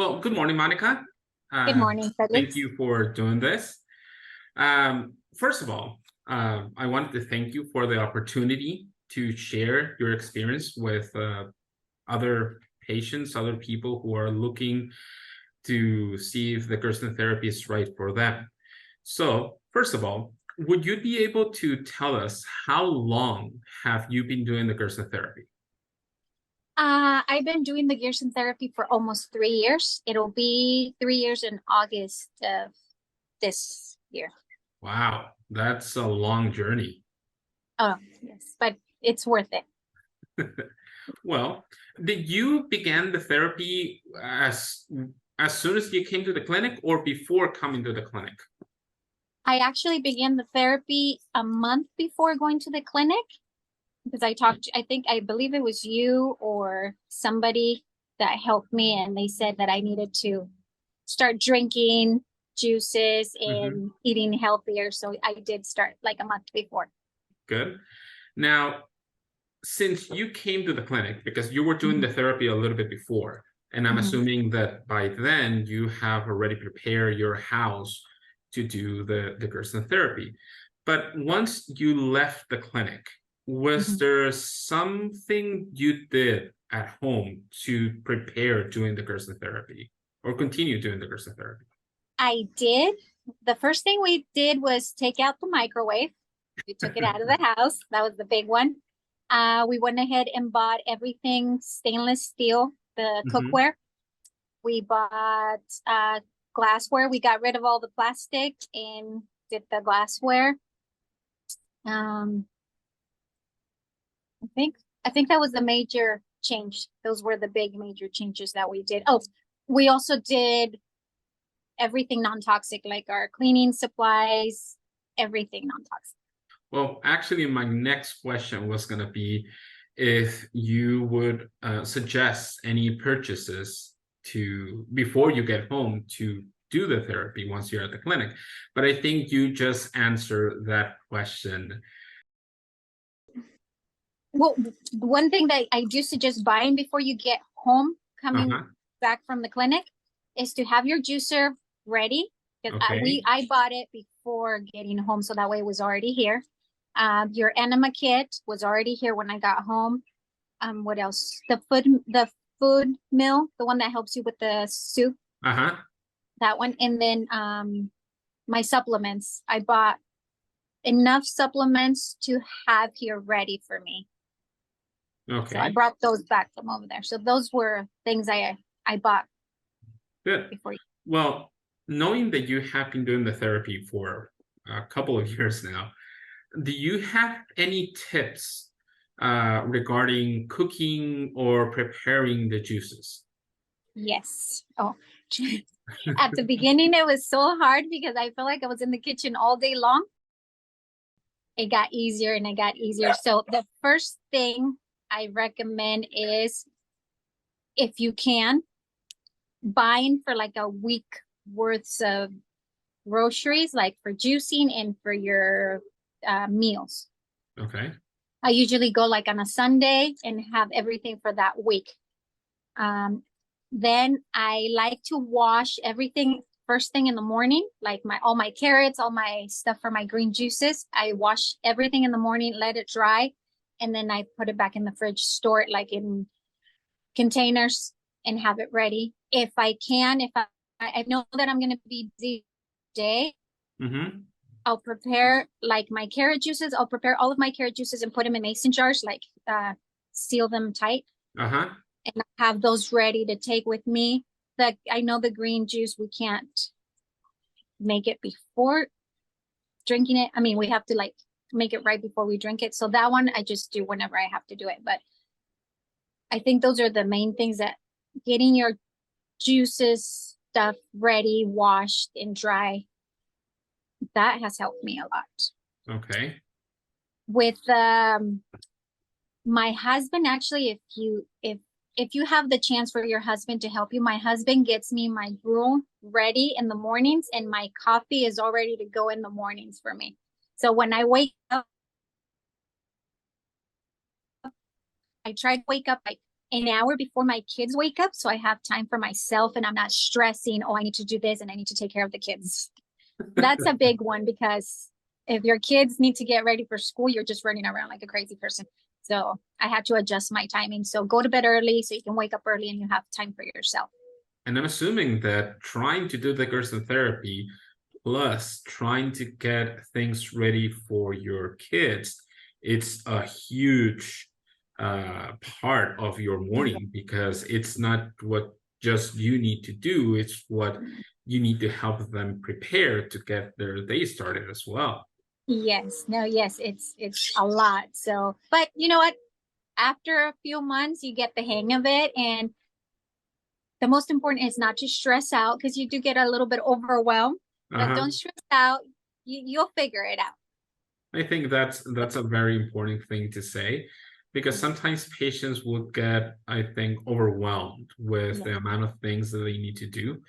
Well, good morning, Monica. Good morning, Thank Felix. you for doing this. First of all, I wanted to thank you for the opportunity to share your experience with other patients, other people who are looking to see if the Gerson therapy is right for them. So, first of all, would you be able to tell us how long have you been doing the Gerson therapy? I've been doing the Gerson therapy for almost 3 years. It'll be 3 years in August of this year. Wow, that's a long journey. Oh, yes, but it's worth it. Well, did you begin the therapy as soon as you came to the clinic or before coming to the clinic? I actually began the therapy a month before going to the clinic because I believe it was you or somebody that helped me, and they said that I needed to start drinking juices and eating healthier. So I did start like a month before. Good. Now, since you came to the clinic, because you were doing the therapy a little bit before, and I'm assuming that by then you have already prepared your house to do the Gerson therapy. But once you left the clinic, was there something you did at home to prepare doing the Gerson therapy or continue doing the Gerson therapy? I did. The first thing we did was take out the microwave. We took it out of the house. That was the big one. We went ahead and bought everything stainless steel, the cookware. We bought glassware. We got rid of all the plastic and did the glassware. I think that was the major change. Those were the big major changes that we did. Oh, we also did everything non-toxic, like our cleaning supplies, everything non-toxic. Well, actually, my next question was going to be if you would suggest any purchases before you get home to do the therapy once you're at the clinic. But I think you just answered that question. Well, one thing that I do suggest buying before you get home, coming back from the clinic, is to have your juicer ready. Because I bought it before getting home, so that way it was already here. Your enema kit was already here when I got home. What else? The food mill, the one that helps you with the soup. That one. And then my supplements. I bought enough supplements to have here ready for me. Okay. So I brought those back from over there. So those were things I bought. Good. Well, knowing that you have been doing the therapy for a couple of years now, do you have any tips regarding cooking or preparing the juices? Yes. Oh, at the beginning, it was so hard because I felt like I was in the kitchen all day long. It got easier and it got easier. So the first thing I recommend is, if you can, buying for like a week worth of groceries, like for juicing and for your meals. Okay. I usually go like on a Sunday and have everything for that week. Then I like to wash everything first thing in the morning, like all my carrots, all my stuff for my green juices. I wash everything in the morning, let it dry, and then I put it back in the fridge, store it like in containers and have it ready. If I can, if I know that I'm going to be busy today, I'll prepare like my carrot juices. I'll prepare all of my carrot juices and put them in mason jars, like seal them tight. And have those ready to take with me. I know the green juice, we can't make it before drinking it. I mean, we have to like make it right before we drink it. So that one I just do whenever I have to do it. But I think those are the main things, that getting your juices stuff ready, washed and dry. That has helped me a lot. Okay. With my husband, actually, if you have the chance for your husband to help you, my husband gets me my gruel ready in the mornings, and my coffee is all ready to go in the mornings for me. So when I wake up, I try to wake up like an hour before my kids wake up, so I have time for myself and I'm not stressing, oh, I need to do this and I need to take care of the kids. That's a big one, because if your kids need to get ready for school, you're just running around like a crazy person. So I had to adjust my timing. So go to bed early so you can wake up early and you have time for yourself. And I'm assuming that trying to do the Gerson therapy plus trying to get things ready for your kids, it's a huge part of your morning, because it's not what just you need to do, it's what you need to help them prepare to get their day started as well. Yes, no, yes, it's a lot. So, but you know what? After a few months, you get the hang of it. And the most important is not to stress out, because you do get a little bit overwhelmed, but Uh-huh. don't stress out. You'll figure it out. I think that's a very important thing to say, because sometimes patients will get, I think, overwhelmed with Yeah. the amount of things that they need to do.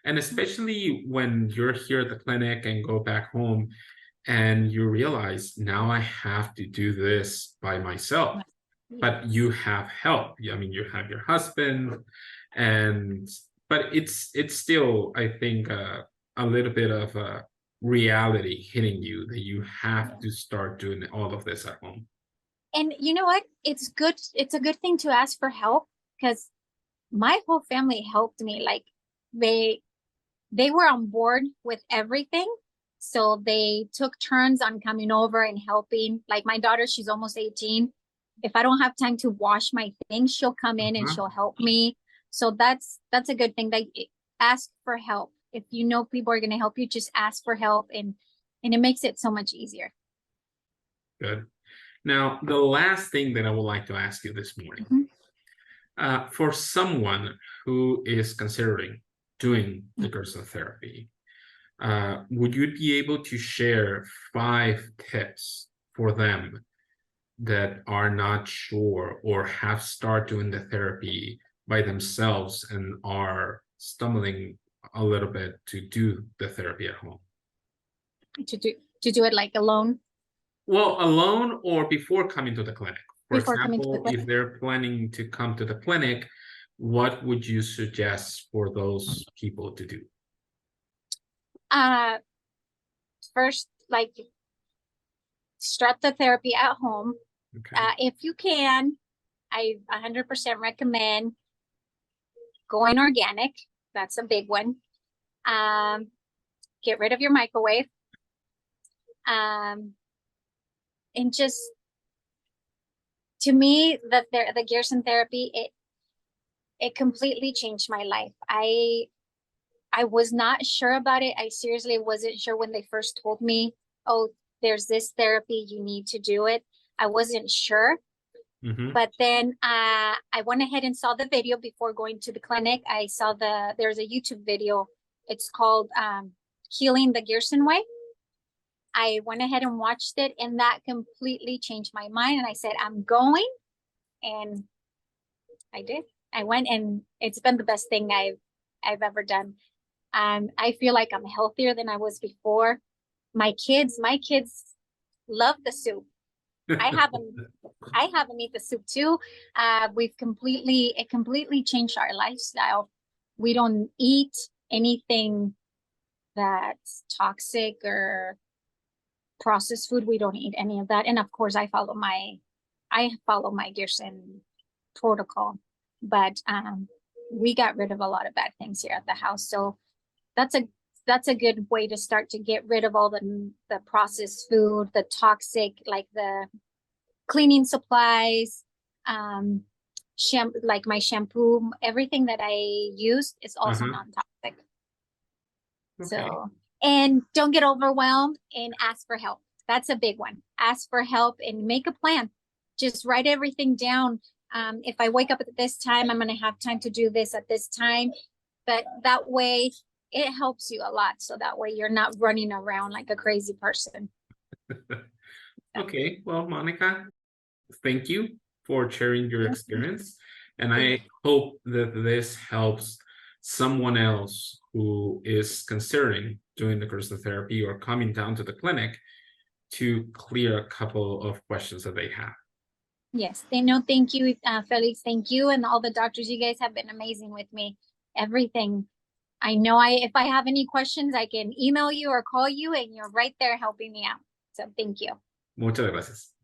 And especially when you're here at the clinic and go back home and you realize, now I have to do this by myself, but you have help. I mean, you have your husband, and but it's still, I think, a little bit of a reality hitting you that you have to start doing all of this at home. And you know what? It's good. It's a good thing to ask for help, because my whole family helped me. Like they they were on board with everything. So they took turns on coming over and helping. Like my daughter, she's almost 18. If I don't have time to wash my things, she'll come in and Uh-huh. she'll help me. So that's a good thing. That ask for help. If you know people are going to help you, just ask for help, and it makes it so much easier. Good. Now, the last thing that I would like to ask you this morning, for someone who is considering doing the Gerson therapy, would you be able to share 5 tips for them that are not sure or have started doing the therapy by themselves and are stumbling a little bit to do the therapy at home? To do it like alone Well, alone or before coming to the clinic. For before coming to the example, if clinic. they're planning to come to the clinic, what would you suggest for those people to do? Uh, First, like, start the therapy at home. Okay. If you can, I 100% recommend going organic. That's a big one. Um, get rid of your microwave. Um, and just, to me, the Gerson therapy, it completely changed my life. I was not sure about it. I seriously wasn't sure when they first told me, oh, there's this therapy, you need to do it. I wasn't sure. Mm-hmm. But then I went ahead and saw the video before going to the clinic. I saw there's a YouTube video. It's called Healing the Gerson Way. I went ahead and watched it, and that completely changed my mind. And I said, I'm going. And I did. I went, and it's been the best thing I've ever done. I feel like I'm healthier than I was before. My kids love the soup. I haven't I haven't eat the soup too. It completely changed our lifestyle. We don't eat anything that's toxic or processed food. We don't eat any of that. And of course I follow my Gerson protocol. But we got rid of a lot of bad things here at the house. So that's a that's a good way to start to get rid of all the processed food, the toxic, like the cleaning supplies, um, like my shampoo, everything that I use is also Uh-huh. non-toxic. Okay. So, and don't get overwhelmed, and ask for help. That's a big one. Ask for help and make a plan. Just write everything down. If I wake up at this time, I'm going to have time to do this at this time. But that way, it helps you a lot. So that way, you're not running around like a crazy person. Okay. Well, Monica, thank you for sharing your experience. And I hope that this helps someone else who is considering doing the Gerson therapy or coming down to the clinic to clear a couple of questions that they have. Yes, they know. Thank you, Felix. Thank you, and all the doctors. You guys have been amazing with me. Everything. I know. If I have any questions, I can email you or call you, and you're right there helping me out. So thank you. Muchas gracias.